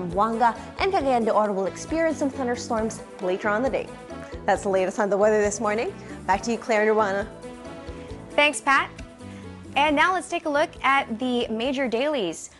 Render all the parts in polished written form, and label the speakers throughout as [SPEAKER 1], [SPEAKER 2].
[SPEAKER 1] Zamboanga and Cagayan de Oro will experience some thunderstorms later on the day. That's the latest on the weather this morning. Back to you, Claire and Roanna.
[SPEAKER 2] Thanks, Pat. And now let's take a look at the major dailies.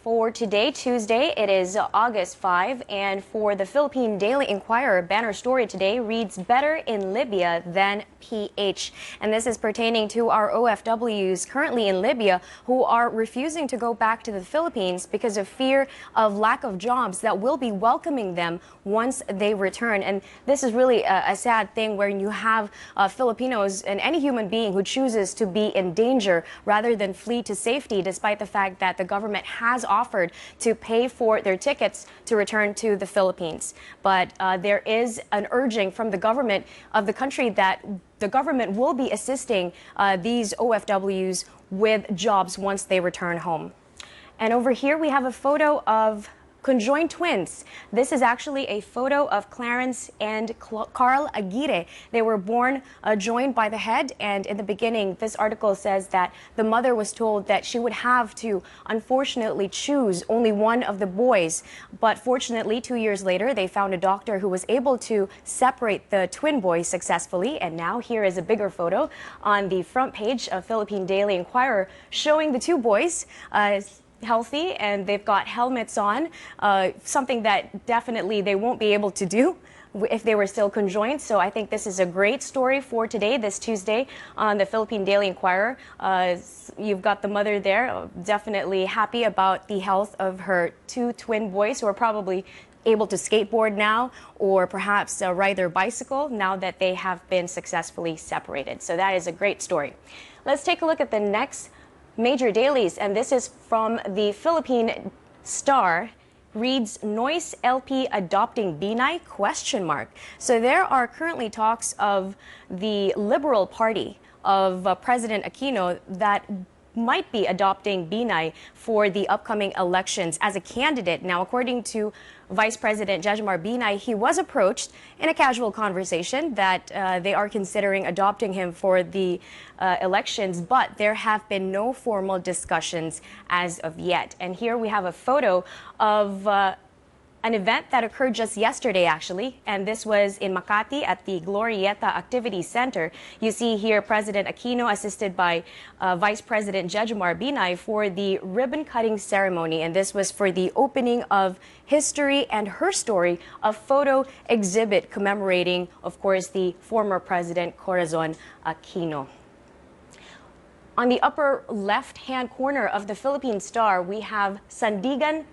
[SPEAKER 2] For today, Tuesday, it is August 5, and for the Philippine Daily Inquirer, banner story today reads, "Better in Libya than PH." And this is pertaining to our OFWs currently in Libya who are refusing to go back to the Philippines because of fear of lack of jobs that will be welcoming them once they return. And this is really a sad thing where you have Filipinos and any human being who chooses to be in danger rather than flee to safety, despite the fact that the government has offered to pay for their tickets to return to the Philippines. But there is an urging from the government of the country that the government will be assisting these OFWs with jobs once they return home. And over here we have a photo of conjoined twins. This is actually a photo of Clarence and Carl Aguirre. They were born joined by the head, and in the beginning, this article says that the mother was told that she would have to, unfortunately, choose only one of the boys. But fortunately, 2 years later, they found a doctor who was able to separate the twin boys successfully. And now here is a bigger photo on the front page of Philippine Daily Inquirer showing the two boys healthy, and they've got helmets on, something that definitely they won't be able to do if they were still conjoined. So I think this is a great story for today, this Tuesday, on the Philippine Daily Inquirer. You've got the mother there, definitely happy about the health of her two twin boys who are probably able to skateboard now, or perhaps ride their bicycle now that they have been successfully separated. So that is a great story. Let's take a look at the next major dailies, and this is from the Philippine Star. Reads, "Noise LP adopting Binay?" ? So there are currently talks of the Liberal Party of President Aquino that might be adopting Binay for the upcoming elections as a candidate. Now, according to Vice President Jejomar Binay, he was approached in a casual conversation that they are considering adopting him for the elections, but there have been no formal discussions as of yet. And here we have a photo of an event that occurred just yesterday, actually, and this was in Makati at the Glorieta Activity Center. You see here President Aquino assisted by Vice President Jejomar Binay for the ribbon-cutting ceremony, and this was for the opening of History and Her Story, a photo exhibit commemorating, of course, the former President Corazon Aquino. On the upper left-hand corner of the Philippine Star, we have Sandigan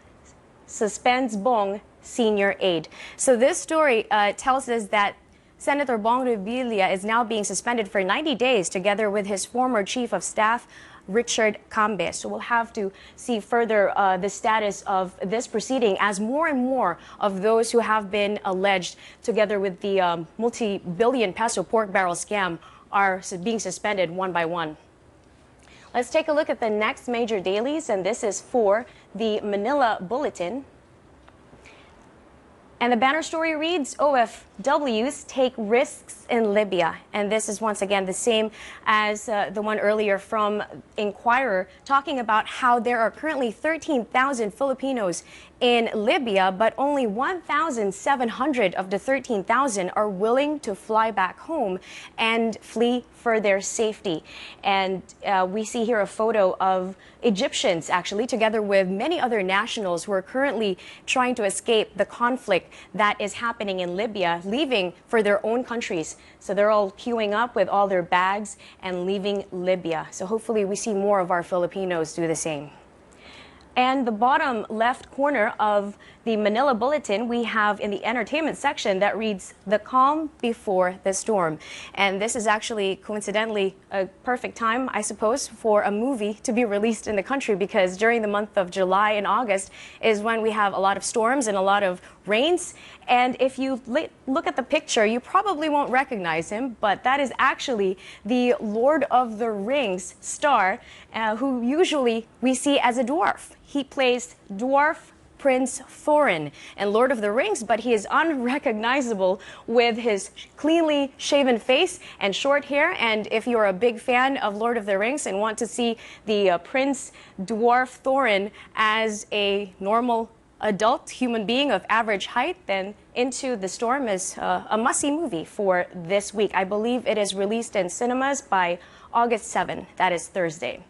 [SPEAKER 2] suspends Bong senior aide. So this story tells us that Senator Bong Revilla is now being suspended for 90 days together with his former chief of staff, Richard Cambe. So we'll have to see further the status of this proceeding as more and more of those who have been alleged together with the multi-billion peso pork barrel scam are being suspended one by one. Let's take a look at the next major dailies, and this is for the Manila Bulletin. And the banner story reads, "OFWs take risks in Libya." And this is once again the same as the one earlier from Inquirer, talking about how there are currently 13,000 Filipinos in Libya, but only 1,700 of the 13,000 are willing to fly back home and flee for their safety. And we see here a photo of Egyptians, actually, together with many other nationals who are currently trying to escape the conflict that is happening in Libya, leaving for their own countries. So they're all queuing up with all their bags and leaving Libya. So hopefully we see more of our Filipinos do the same. And the bottom left corner of the Manila Bulletin, we have in the entertainment section that reads, "The Calm Before the Storm." And this is actually coincidentally a perfect time, I suppose, for a movie to be released in the country, because during the month of July and August is when we have a lot of storms and a lot of rains. And if you look at the picture, you probably won't recognize him, but that is actually the Lord of the Rings star, who usually we see as a dwarf. He plays dwarf Prince Thorin in Lord of the Rings, but he is unrecognizable with his cleanly shaven face and short hair. And if you're a big fan of Lord of the Rings and want to see the Prince Dwarf Thorin as a normal adult human being of average height, then Into the Storm is a must-see movie for this week. I believe it is released in cinemas by August 7. That is Thursday.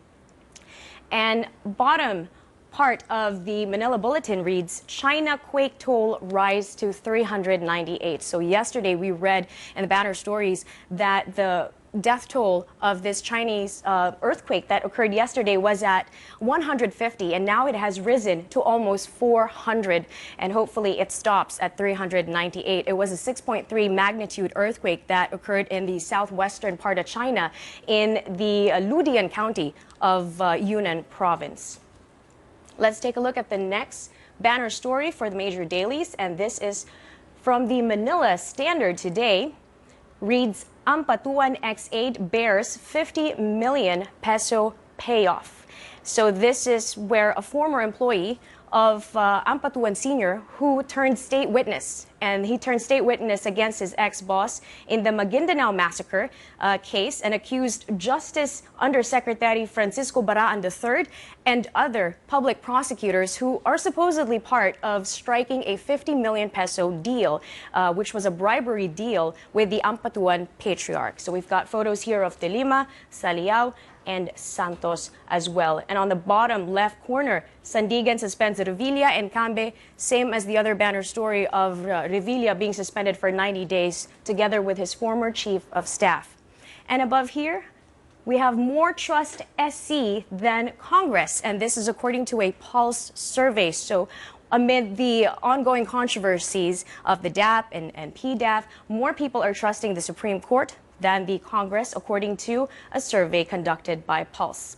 [SPEAKER 2] And bottom part of the Manila Bulletin reads, China quake toll rise to 398. So yesterday we read in the banner stories that the death toll of this Chinese earthquake that occurred yesterday was at 150, and now it has risen to almost 400, and hopefully it stops at 398. It was a 6.3 magnitude earthquake that occurred in the southwestern part of China in the Ludian County of Yunnan province. Let's take a look at the next banner story for the major dailies, and this is from the Manila Standard today. Reads, Ampatuan X8 bears 50 million peso payoff. So this is where a former employee of Ampatuan Sr. who turned state witness, and he turned state witness against his ex-boss in the Maguindanao massacre case, and accused Justice Undersecretary Francisco Baraan III and other public prosecutors who are supposedly part of striking a 50 million peso deal, which was a bribery deal with the Ampatuan patriarch. So we've got photos here of De Lima, Saliao, and Santos as well. And on the bottom left corner, Sandigan suspends Revilla and Cambe, same as the other banner story of Revilla being suspended for 90 days together with his former chief of staff. And above here, we have more trust SC than Congress, and this is according to a Pulse survey. So amid the ongoing controversies of the DAP and PDAF, more people are trusting the Supreme Court than the Congress, according to a survey conducted by Pulse.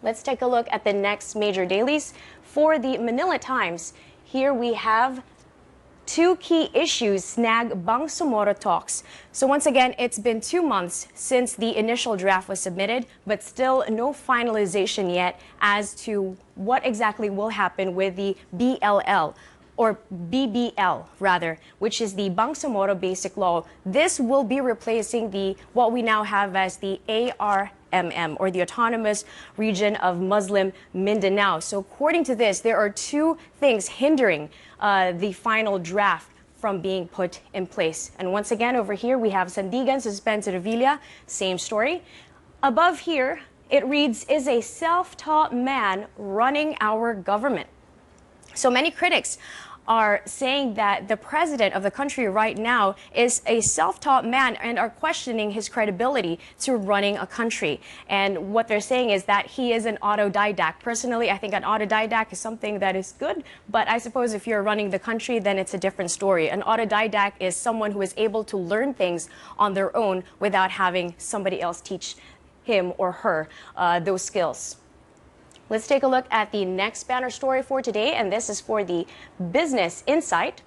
[SPEAKER 2] Let's take a look at the next major dailies. For the Manila Times, here we have two key issues snag Bangsamoro talks. So once again, it's been 2 months since the initial draft was submitted, but still no finalization yet as to what exactly will happen with the BLL, or BBL rather, which is the Bangsamoro Basic Law. This will be replacing what we now have as the ARMM, or the Autonomous Region of Muslim Mindanao. So according to this, there are two things hindering the final draft from being put in place. And once again, over here we have Sandigan suspends Revilla, same story. Above here, it reads, is a self-taught man running our government? So many critics are saying that the president of the country right now is a self-taught man and are questioning his credibility to running a country. And what they're saying is that he is an autodidact. Personally, I think an autodidact is something that is good, but I suppose if you're running the country, then it's a different story. An autodidact is someone who is able to learn things on their own without having somebody else teach him or her those skills. Let's take a look at the next banner story for today, and this is for the Business Insight.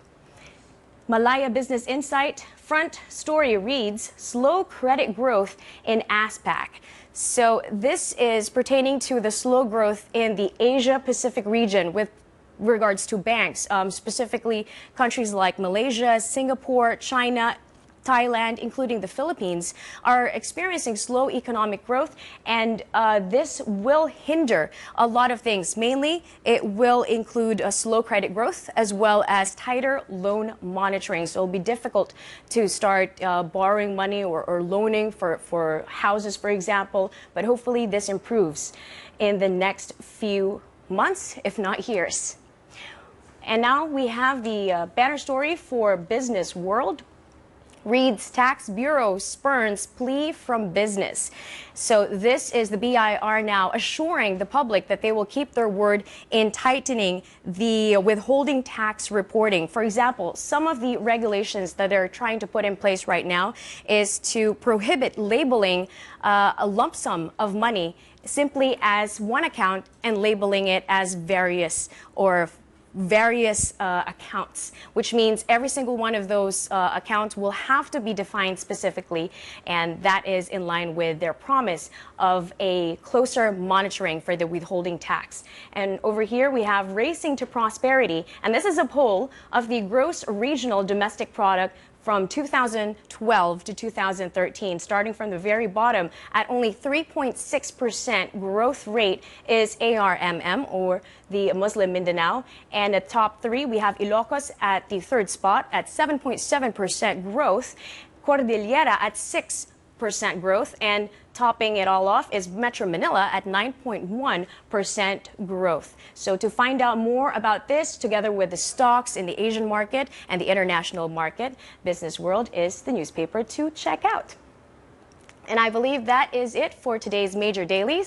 [SPEAKER 2] Malaya Business Insight front story reads, slow credit growth in ASPAC. So this is pertaining to the slow growth in the Asia-Pacific region with regards to banks, specifically countries like Malaysia, Singapore, China, Thailand, including the Philippines, are experiencing slow economic growth, and this will hinder a lot of things. Mainly, it will include a slow credit growth as well as tighter loan monitoring. So it'll be difficult to start borrowing money or loaning for houses, for example, but hopefully this improves in the next few months, if not years. And now we have the banner story for Business World. Reads, Tax Bureau spurns plea from business. So this is the BIR now assuring the public that they will keep their word in tightening the withholding tax reporting. For example, some of the regulations that they're trying to put in place right now is to prohibit labeling a lump sum of money simply as one account and labeling it as various accounts, which means every single one of those accounts will have to be defined specifically, and that is in line with their promise of a closer monitoring for the withholding tax. And over here we have Racing to Prosperity, and this is a poll of the gross regional domestic product from 2012 to 2013. Starting from the very bottom, at only 3.6% growth rate is ARMM, or the Muslim Mindanao. And the top three, we have Ilocos at the third spot at 7.7% growth, Cordillera at 6% growth, and topping it all off is Metro Manila at 9.1% growth. So to find out more about this, together with the stocks in the Asian market and the international market, Business World is the newspaper to check out. And I believe that is it for today's Major Dailies.